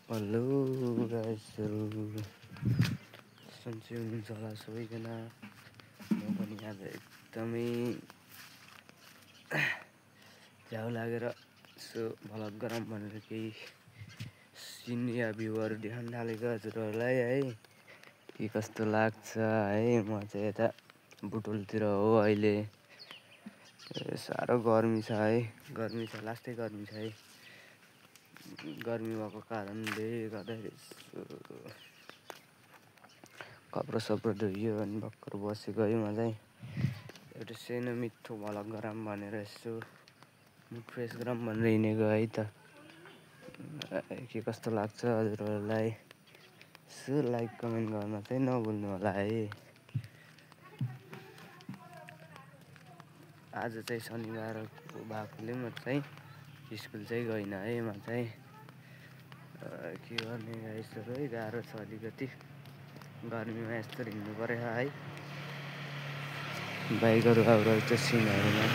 Hello गाइसहरू, सन्चै हुनुहुन्छ होला सबैजना। म पनि आज एकदमै झ्याउ लागेर यसो भ्लग गरौँ भनेर केही सिन या भ्यूहरू देखाउन थालेको हजुरहरूलाई है। के कस्तो लाग्छ है। म चाहिँ यता बुटोलतिर हो अहिले। साह्रो गर्मी छ है, गर्मी छ, लास्टै गर्मी छ है। गर्मी भएको कारणले गर्दाखेरि कपडा सपडा धोइयो अनि भर्खर बसेको है। म चाहिँ एउटा सानो मिठो भ्लग गरौँ भनेर यसो मुड फ्रेस गरौँ भनेर हिँडेको है त। के कस्तो लाग्छ हजुरहरूलाई यसो लाइक कमेन्ट गर्न चाहिँ नभुल्नु होला है। आज चाहिँ शनिबार भएकोले म चाहिँ स्कुल चाहिँ गइनँ है। म चाहिँ के गर्ने गाइसहरू है, गाह्रो छ अलिकति गर्मीमा यस्तो हिँड्नु पऱ्यो है। बाइकहरू अब रहेछ सिनहरूमा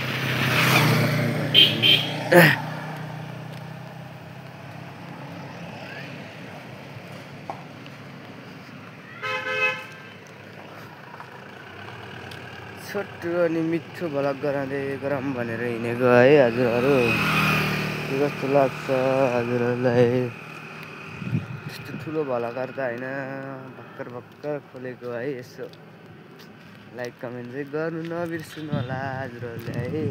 छोटो अनि मिठो भ्लग गरौँ भनेर हिँडेको है हजुरहरू। के कस्तो लाग्छ हजुरहरूलाई। त्यस्तो ठुलो भ्लगर त होइन, भर्खर खोलेको है। यसो लाइक कमेन्ट चाहिँ गर्नु नबिर्सनु होला हजुरहरूले है।